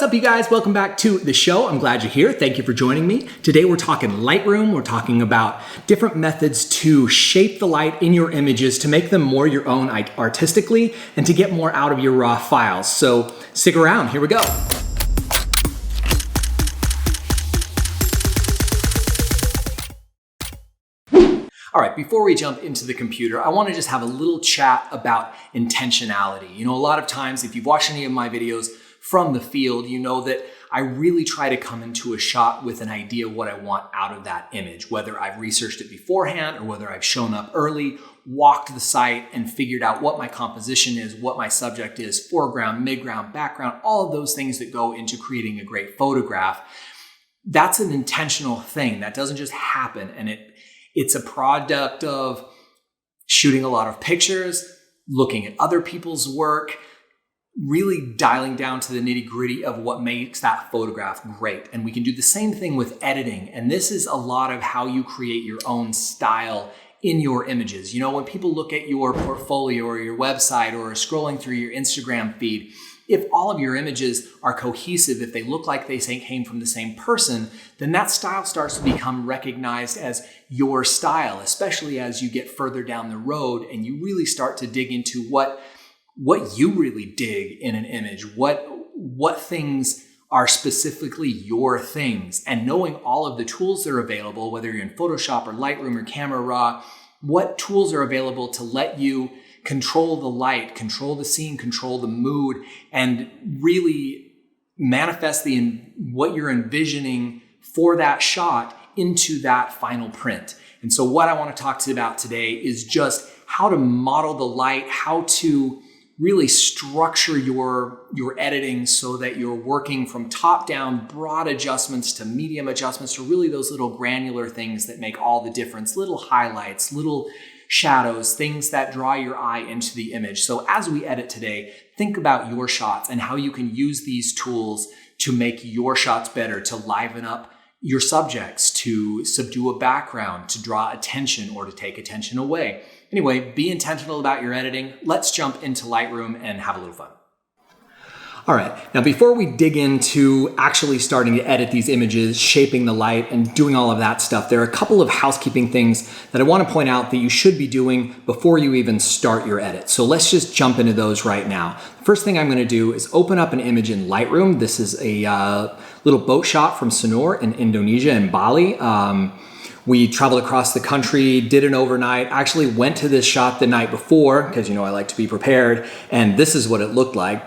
What's up, you guys? Welcome back to the show. I'm glad you're here. Thank you for joining me. Today we're talking Lightroom. We're talking about different methods to shape the light in your images to make them more your own artistically and to get more out of your raw files. So stick around. Here we go. All right, before we jump into the computer, I want to just have a little chat about intentionality. You know, a lot of times, if you've watched any of my videos from the field, you know that I really try to come into a shot with an idea of what I want out of that image, whether I've researched it beforehand or whether I've shown up early, walked the site and figured out what my composition is, what my subject is, foreground, midground, background, all of those things that go into creating a great photograph. That's an intentional thing. That doesn't just happen, and it's a product of shooting a lot of pictures, looking at other people's work, really dialing down to the nitty-gritty of what makes that photograph great. And we can do the same thing with editing. And this is a lot of how you create your own style in your images. You know, when people look at your portfolio or your website or are scrolling through your Instagram feed, if all of your images are cohesive, if they look like they came from the same person, then that style starts to become recognized as your style, especially as you get further down the road and you really start to dig into what you really dig in an image, what things are specifically your things. And knowing all of the tools that are available, whether you're in Photoshop or Lightroom or Camera Raw, what tools are available to let you control the light, control the scene, control the mood, and really manifest what you're envisioning for that shot into that final print. And so what I want to talk to you about today is just how to model the light, how to really structure your editing so that you're working from top down, broad adjustments to medium adjustments to really those little granular things that make all the difference, little highlights, little shadows, things that draw your eye into the image. So as we edit today, think about your shots and how you can use these tools to make your shots better, to liven up your subjects, to subdue a background, to draw attention or to take attention away. Anyway, be intentional about your editing. Let's jump into Lightroom and have a little fun. All right, now before we dig into actually starting to edit these images, shaping the light and doing all of that stuff, there are a couple of housekeeping things that I want to point out that you should be doing before you even start your edit. So let's just jump into those right now. The first thing I'm going to do is open up an image in Lightroom. This is a little boat shot from Sanur in Indonesia, in Bali. We traveled across the country, did an overnight, actually went to this shot the night before because, you know, I like to be prepared, and this is what it looked like.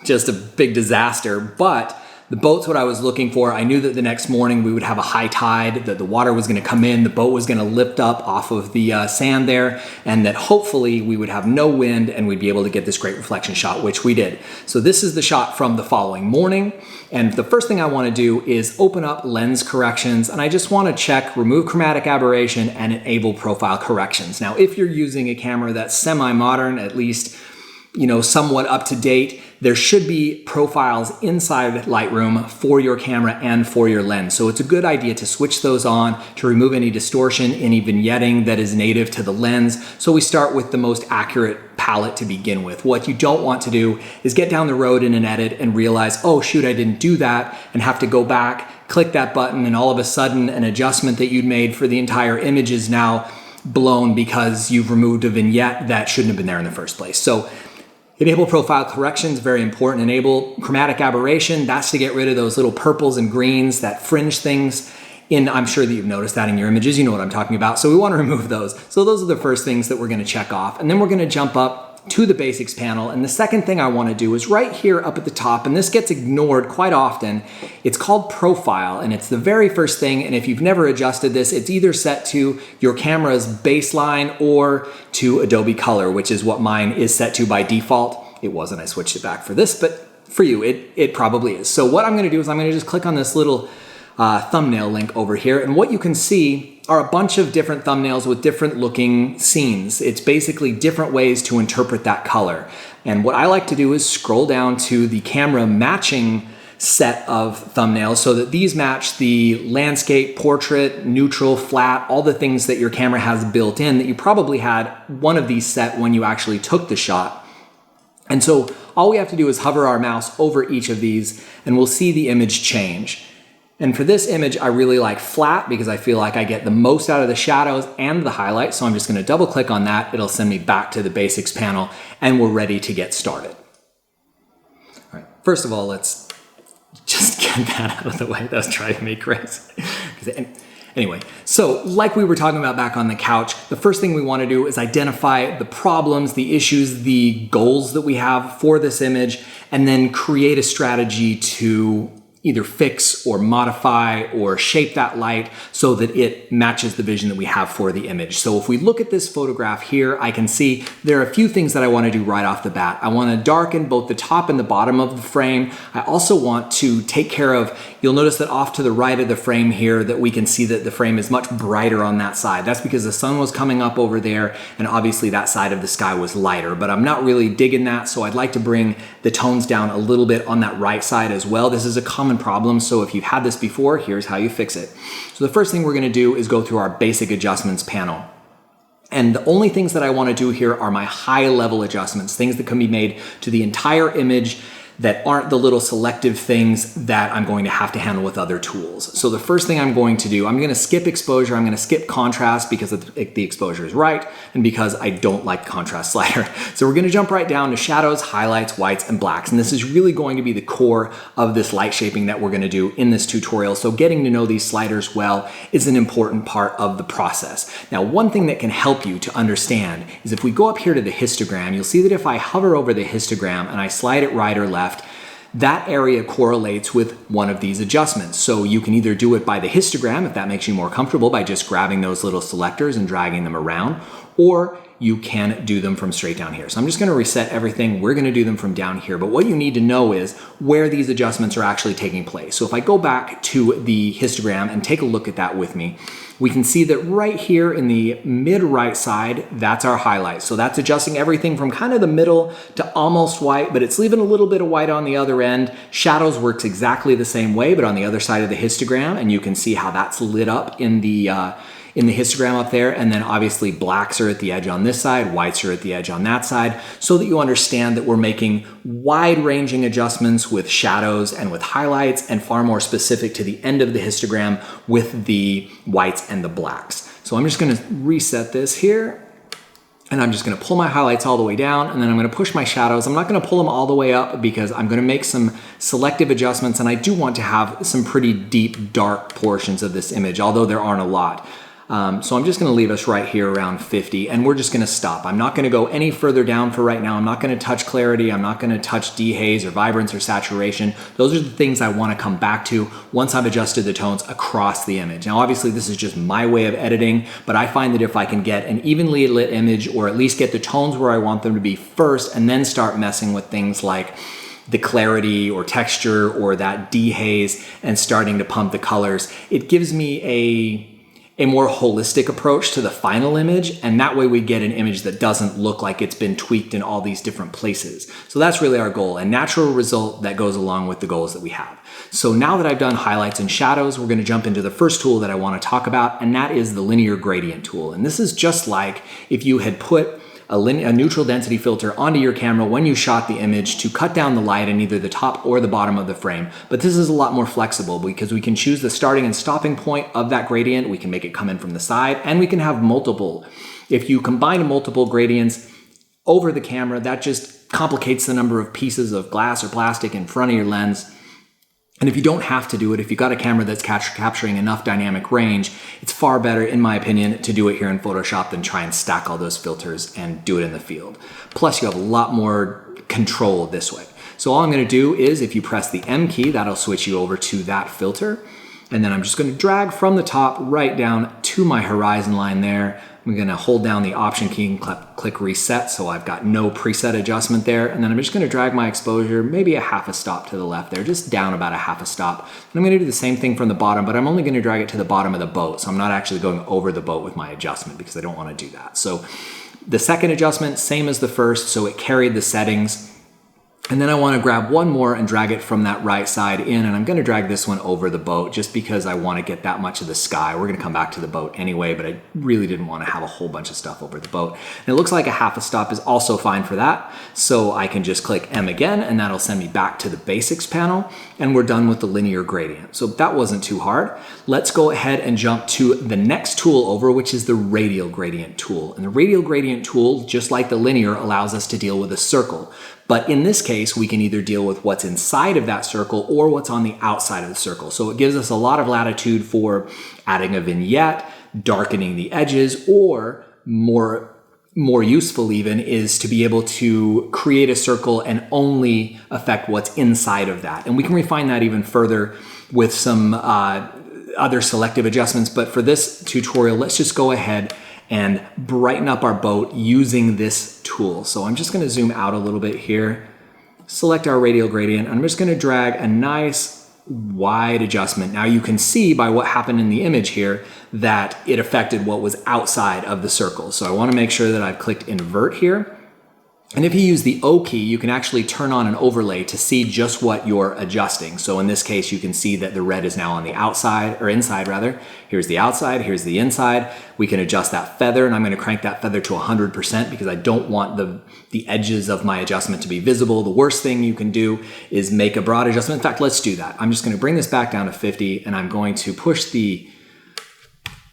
Just a big disaster, but the boat's what I was looking for. I knew that the next morning we would have a high tide, that the water was going to come in, the boat was going to lift up off of the sand there, and that hopefully we would have no wind and we'd be able to get this great reflection shot, which we did. So this is the shot from the following morning. And the first thing I want to do is open up lens corrections, and I just want to check remove chromatic aberration and enable profile corrections. Now, if you're using a camera that's semi-modern, at least, you know, somewhat up to date, there should be profiles inside Lightroom for your camera and for your lens. So it's a good idea to switch those on to remove any distortion, any vignetting that is native to the lens. So we start with the most accurate palette to begin with. What you don't want to do is get down the road in an edit and realize, oh shoot, I didn't do that, and have to go back, click that button, and all of a sudden an adjustment that you'd made for the entire image is now blown because you've removed a vignette that shouldn't have been there in the first place. So enable profile corrections, very important. Enable chromatic aberration, that's to get rid of those little purples and greens, that fringe things. I'm sure that you've noticed that in your images, you know what I'm talking about. So we want to remove those. So those are the first things that we're going to check off. And then we're going to jump up to the basics panel. And the second thing I want to do is right here up at the top, and this gets ignored quite often. It's called profile, and it's the very first thing. And if you've never adjusted this, it's either set to your camera's baseline or to Adobe Color, which is what mine is set to by default. It wasn't, I switched it back for this, but for you, it probably is. So what I'm going to do is I'm going to just click on this little thumbnail link over here, and what you can see are a bunch of different thumbnails with different looking scenes. It's basically different ways to interpret that color. And what I like to do is scroll down to the camera matching set of thumbnails so that these match the landscape, portrait, neutral, flat, all the things that your camera has built in that you probably had one of these set when you actually took the shot. And so all we have to do is hover our mouse over each of these and we'll see the image change. And for this image, I really like flat because I feel like I get the most out of the shadows and the highlights. So I'm just gonna double click on that. It'll send me back to the basics panel and we're ready to get started. All right, first of all, let's just get that out of the way. That was driving me crazy. Anyway, so like we were talking about back on the couch, the first thing we want to do is identify the problems, the issues, the goals that we have for this image, and then create a strategy to either fix or modify or shape that light so that it matches the vision that we have for the image. So if we look at this photograph here, I can see there are a few things that I want to do right off the bat. I want to darken both the top and the bottom of the frame. I also want to take care of, you'll notice that off to the right of the frame here that we can see that the frame is much brighter on that side. That's because the sun was coming up over there and obviously that side of the sky was lighter, but I'm not really digging that, so I'd like to bring the tones down a little bit on that right side as well. This is a common problem, so if you've had this before, here's how you fix it. So the first thing we're going to do is go through our basic adjustments panel. And the only things that I want to do here are my high level adjustments, things that can be made to the entire image that aren't the little selective things that I'm going to have to handle with other tools. So the first thing I'm going to do, I'm going to skip exposure, I'm going to skip contrast because the exposure is right and because I don't like contrast slider. So we're going to jump right down to shadows, highlights, whites, and blacks. And this is really going to be the core of this light shaping that we're going to do in this tutorial. So getting to know these sliders well is an important part of the process. Now, one thing that can help you to understand is if we go up here to the histogram, you'll see that if I hover over the histogram and I slide it right or left, that area correlates with one of these adjustments. So you can either do it by the histogram, if that makes you more comfortable, by just grabbing those little selectors and dragging them around, or you can do them from straight down here. So I'm just gonna reset everything. We're gonna do them from down here. But what you need to know is where these adjustments are actually taking place. So if I go back to the histogram and take a look at that with me, we can see that right here in the mid right side, that's our highlight. So that's adjusting everything from kind of the middle to almost white, but it's leaving a little bit of white on the other end. Shadows works exactly the same way, but on the other side of the histogram, and you can see how that's lit up in the histogram up there. And then obviously blacks are at the edge on this side, whites are at the edge on that side, so that you understand that we're making wide-ranging adjustments with shadows and with highlights, and far more specific to the end of the histogram with the whites and the blacks. So I'm just gonna reset this here, and I'm just gonna pull my highlights all the way down, and then I'm gonna push my shadows. I'm not gonna pull them all the way up because I'm gonna make some selective adjustments, and I do want to have some pretty deep, dark portions of this image, although there aren't a lot. So I'm just gonna leave us right here around 50, and we're just gonna stop. I'm not gonna go any further down for right now. I'm not gonna touch clarity. I'm not gonna touch dehaze or vibrance or saturation. Those are the things I wanna come back to once I've adjusted the tones across the image. Now, obviously this is just my way of editing, but I find that if I can get an evenly lit image, or at least get the tones where I want them to be first, and then start messing with things like the clarity or texture or that dehaze and starting to pump the colors, it gives me a more holistic approach to the final image, and that way we get an image that doesn't look like it's been tweaked in all these different places. So that's really our goal, a natural result that goes along with the goals that we have. So now that I've done highlights and shadows, we're gonna jump into the first tool that I wanna talk about, and that is the linear gradient tool. And this is just like if you had put a neutral density filter onto your camera when you shot the image to cut down the light in either the top or the bottom of the frame. But this is a lot more flexible because we can choose the starting and stopping point of that gradient. We can make it come in from the side, and we can have multiple. If you combine multiple gradients over the camera, that just complicates the number of pieces of glass or plastic in front of your lens. And if you don't have to do it, if you've got a camera that's capturing enough dynamic range, it's far better, in my opinion, to do it here in Photoshop than try and stack all those filters and do it in the field. Plus, you have a lot more control this way. So all I'm gonna do is, if you press the M key, that'll switch you over to that filter. And then I'm just gonna drag from the top right down to my horizon line there. I'm gonna hold down the Option key and click reset, so I've got no preset adjustment there. And then I'm just gonna drag my exposure maybe a half a stop to the left there, just down about a half a stop. And I'm gonna do the same thing from the bottom, but I'm only gonna drag it to the bottom of the boat. So I'm not actually going over the boat with my adjustment because I don't wanna do that. So the second adjustment, same as the first, so it carried the settings. And then I want to grab one more and drag it from that right side in, and I'm going to drag this one over the boat just because I want to get that much of the sky. We're going to come back to the boat anyway, but I really didn't want to have a whole bunch of stuff over the boat. And it looks like a half a stop is also fine for that. So I can just click M again, and that'll send me back to the basics panel, and we're done with the linear gradient. So that wasn't too hard. Let's go ahead and jump to the next tool over, which is the radial gradient tool. And the radial gradient tool, just like the linear, allows us to deal with a circle. But in this case, we can either deal with what's inside of that circle or what's on the outside of the circle. So it gives us a lot of latitude for adding a vignette, darkening the edges, or more useful even is to be able to create a circle and only affect what's inside of that. And we can refine that even further with some other selective adjustments. But for this tutorial, let's just go ahead and brighten up our boat using this tool. So I'm just going to zoom out a little bit here, select our radial gradient. I'm just going to drag a nice wide adjustment. Now you can see by what happened in the image here that it affected what was outside of the circle. So I want to make sure that I've clicked invert here. And if you use the O key, you can actually turn on an overlay to see just what you're adjusting. So in this case, you can see that the red is now on the outside, or inside rather. Here's the outside, here's the inside. We can adjust that feather, and I'm going to crank that feather to 100% because I don't want the edges of my adjustment to be visible. The worst thing you can do is make a broad adjustment. In fact, let's do that. I'm just going to bring this back down to 50, and I'm going to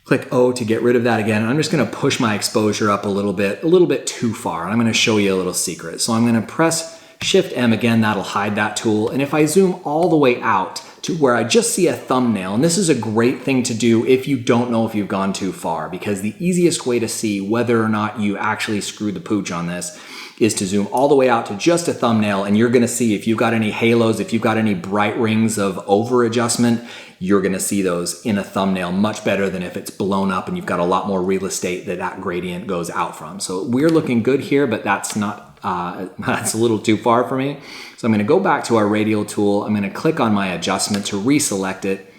click O to get rid of that again. I'm just going to push my exposure up a little bit too far. And I'm going to show you a little secret. So I'm going to press Shift M again, that'll hide that tool. And if I zoom all the way out to where I just see a thumbnail, and this is a great thing to do if you don't know if you've gone too far, because the easiest way to see whether or not you actually screwed the pooch on this is to zoom all the way out to just a thumbnail, and you're going to see if you've got any halos, if you've got any bright rings of over adjustment, you're going to see those in a thumbnail much better than if it's blown up and you've got a lot more real estate that gradient goes out from. So we're looking good here, but that's not, that's a little too far for me. So I'm going to go back to our radial tool. I'm going to click on my adjustment to reselect it.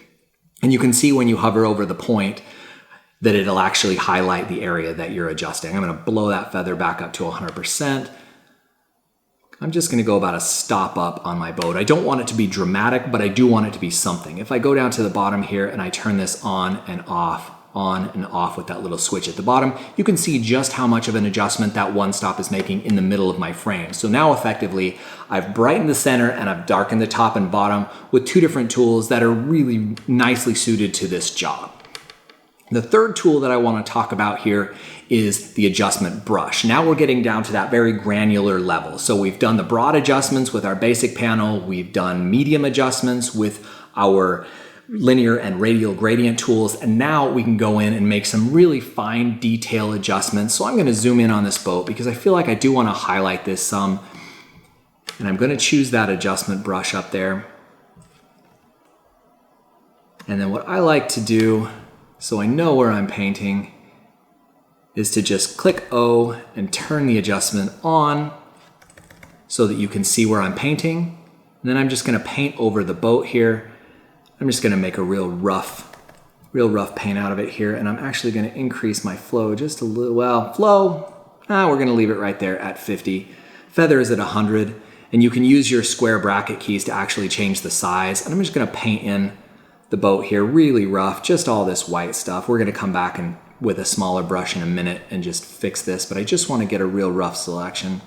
And you can see when you hover over the point that it'll actually highlight the area that you're adjusting. I'm going to blow that feather back up to 100%. I'm just going to go about a stop up on my boat. I don't want it to be dramatic, but I do want it to be something. If I go down to the bottom here and I turn this on and off with that little switch at the bottom, you can see just how much of an adjustment that one stop is making in the middle of my frame. So now effectively, I've brightened the center and I've darkened the top and bottom with two different tools that are really nicely suited to this job. The third tool that I want to talk about here is the adjustment brush. Now we're getting down to that very granular level. So we've done the broad adjustments with our basic panel. We've done medium adjustments with our linear and radial gradient tools. And now we can go in and make some really fine detail adjustments. So I'm going to zoom in on this boat because I feel like I do want to highlight this some. And I'm going to choose that adjustment brush up there. And then what I like to do, so I know where I'm painting, is to just click O and turn the adjustment on so that you can see where I'm painting. And then I'm just going to paint over the boat here. I'm just going to make a real rough paint out of it here. And I'm actually going to increase my flow just a little. Well, flow, we're going to leave it right there at 50. Feather is at 100. And you can use your square bracket keys to actually change the size. And I'm just going to paint in the boat here really rough, just all this white stuff. We're going to come back and with a smaller brush in a minute and just fix this, but I just want to get a real rough selection.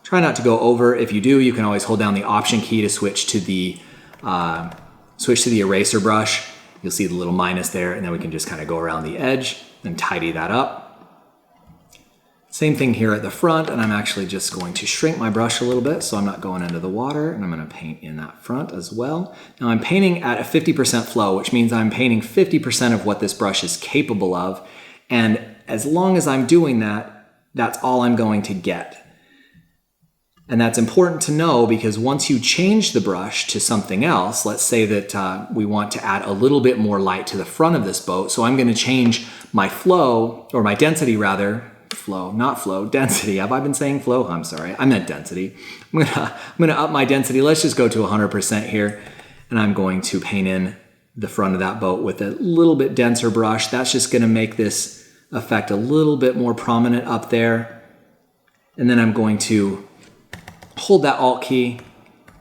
Try not to go over. If you do, you can always hold down the Option key to switch to the eraser brush. You'll see the little minus there, and then we can just kind of go around the edge and tidy that up. Same thing here at the front, and I'm actually just going to shrink my brush a little bit so I'm not going into the water, and I'm going to paint in that front as well. Now I'm painting at a 50% flow, which means I'm painting 50% of what this brush is capable of, and as long as I'm doing that, that's all I'm going to get. And that's important to know because once you change the brush to something else, let's say that we want to add a little bit more light to the front of this boat, so I'm going to change my flow, or my density rather, flow, not flow, density. Have I been saying flow? I'm sorry, I meant density. I'm gonna up my density. Let's just go to 100% here, and I'm going to paint in the front of that boat with a little bit denser brush. That's just gonna make this effect a little bit more prominent up there. And then I'm going to hold that Alt key,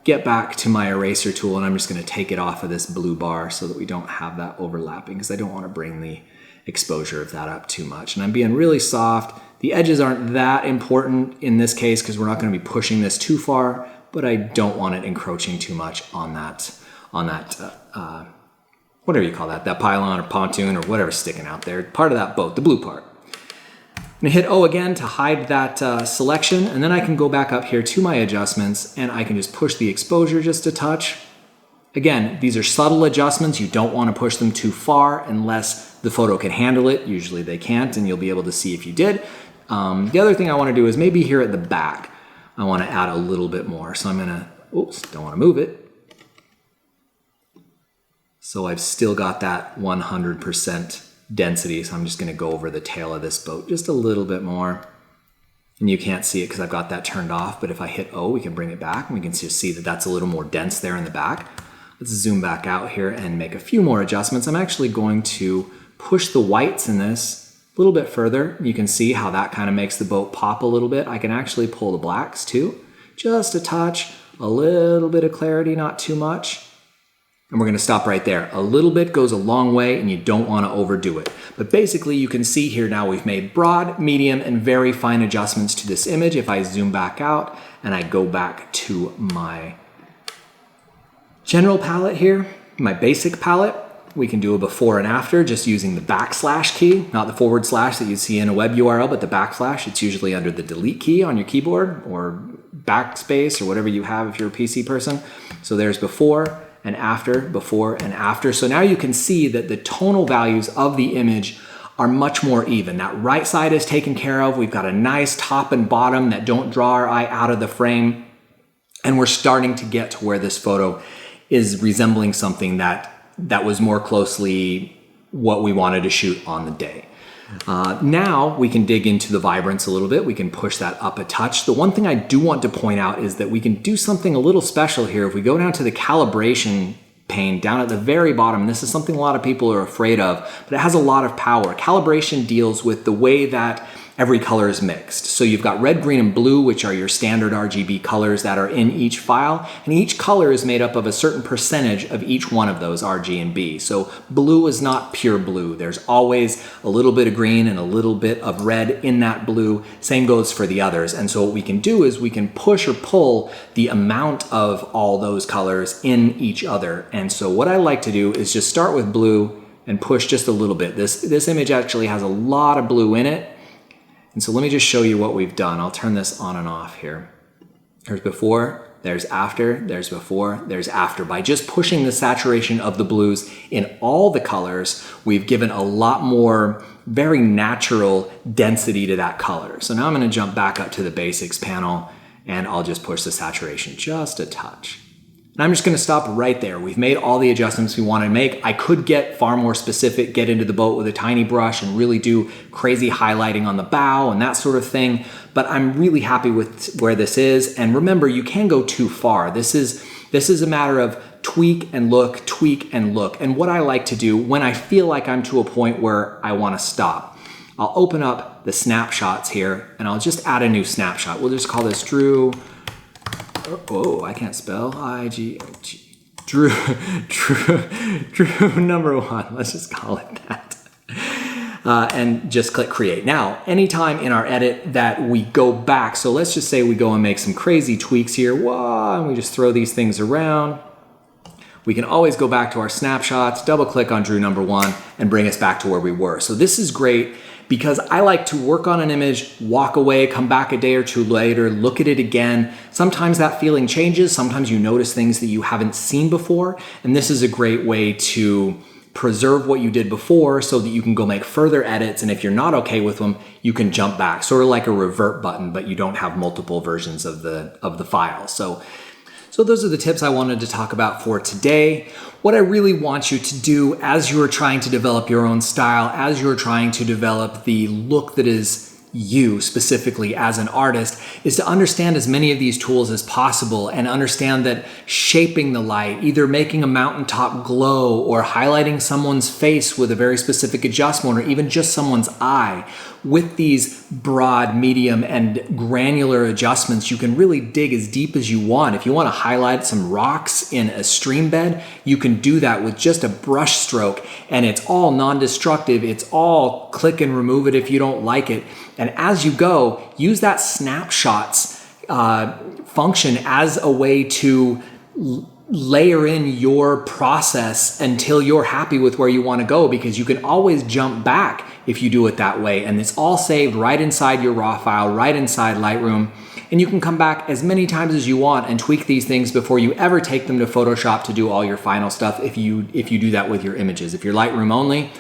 get back to my eraser tool, and I'm just going to take it off of this blue bar so that we don't have that overlapping, because I don't want to bring the exposure of that up too much. And I'm being really soft. The edges aren't that important in this case because we're not going to be pushing this too far, but I don't want it encroaching too much on that whatever you call that pylon or pontoon or whatever's sticking out there, part of that boat, the blue part. I'm gonna hit O again to hide that selection, and then I can go back up here to my adjustments and I can just push the exposure just a touch. Again, these are subtle adjustments. You don't want to push them too far unless the photo can handle it. Usually they can't, and you'll be able to see if you did. The other thing I want to do is maybe here at the back, I want to add a little bit more. So I'm gonna, oops, don't want to move it. So I've still got that 100% density, so I'm just going to go over the tail of this boat just a little bit more. And you can't see it because I've got that turned off, but if I hit O, we can bring it back and we can just see that that's a little more dense there in the back. Let's zoom back out here and make a few more adjustments. I'm actually going to push the whites in this a little bit further. You can see how that kind of makes the boat pop a little bit. I can actually pull the blacks too, just a touch, a little bit of clarity, not too much. And we're going to stop right there. A little bit goes a long way and you don't want to overdo it. But basically you can see here now we've made broad, medium, and very fine adjustments to this image. If I zoom back out and I go back to my general palette here, my basic palette, we can do a before and after just using the backslash key, not the forward slash that you see in a web URL, but the backslash. It's usually under the delete key on your keyboard or backspace or whatever you have if you're a PC person. So there's before and after, before and after. So now you can see that the tonal values of the image are much more even. That right side is taken care of. We've got a nice top and bottom that don't draw our eye out of the frame. And we're starting to get to where this photo is resembling something that was more closely what we wanted to shoot on the day. Now we can dig into the vibrance a little bit. We can push that up a touch. The one thing I do want to point out is that we can do something a little special here. If we go down to the calibration pane down at the very bottom, this is something a lot of people are afraid of, but it has a lot of power. Calibration deals with the way that every color is mixed. So you've got red, green, and blue, which are your standard RGB colors that are in each file. And each color is made up of a certain percentage of each one of those R, G, and B. So blue is not pure blue. There's always a little bit of green and a little bit of red in that blue. Same goes for the others. And so what we can do is we can push or pull the amount of all those colors in each other. And so what I like to do is just start with blue and push just a little bit. This image actually has a lot of blue in it. And so let me just show you what we've done. I'll turn this on and off here. There's before, there's after, there's before, there's after. By just pushing the saturation of the blues in all the colors, we've given a lot more very natural density to that color. So now I'm going to jump back up to the basics panel and I'll just push the saturation just a touch. And I'm just going to stop right there. We've made all the adjustments we want to make. I could get far more specific, get into the boat with a tiny brush and really do crazy highlighting on the bow and that sort of thing. But I'm really happy with where this is. And remember, you can go too far. This is a matter of tweak and look, tweak and look. And what I like to do when I feel like I'm to a point where I want to stop, I'll open up the snapshots here and I'll just add a new snapshot. We'll just call this Drew. Oh, I can't spell. I-G-O-G. Drew number 1. Let's just call it that. And just click create. Now, anytime in our edit that we go back, so let's just say we go and make some crazy tweaks here. Whoa, and we just throw these things around. We can always go back to our snapshots, double click on Drew number 1 and bring us back to where we were. So this is great because I like to work on an image, walk away, come back a day or two later, look at it again. Sometimes that feeling changes. Sometimes you notice things that you haven't seen before. And this is a great way to preserve what you did before so that you can go make further edits. And if you're not okay with them, you can jump back, sort of like a revert button, but you don't have multiple versions of the file. So those are the tips I wanted to talk about for today. What I really want you to do as you're trying to develop your own style, as you're trying to develop the look that is you specifically as an artist, is to understand as many of these tools as possible and understand that shaping the light, either making a mountaintop glow or highlighting someone's face with a very specific adjustment or even just someone's eye, with these broad, medium, and granular adjustments, you can really dig as deep as you want. If you want to highlight some rocks in a stream bed, you can do that with just a brush stroke, and it's all non-destructive. It's all click and remove it if you don't like it. And as you go, use that snapshots function as a way to layer in your process until you're happy with where you want to go, because you can always jump back if you do it that way. And it's all saved right inside your raw file, right inside Lightroom. And you can come back as many times as you want and tweak these things before you ever take them to Photoshop to do all your final stuff if you do that with your images. If you're Lightroom only,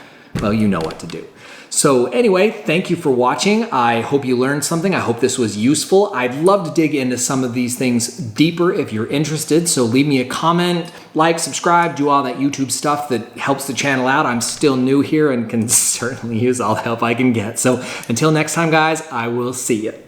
well, you know what to do. So anyway, thank you for watching. I hope you learned something. I hope this was useful. I'd love to dig into some of these things deeper if you're interested. So leave me a comment, like, subscribe, do all that YouTube stuff that helps the channel out. I'm still new here and can certainly use all the help I can get. So until next time, guys, I will see you.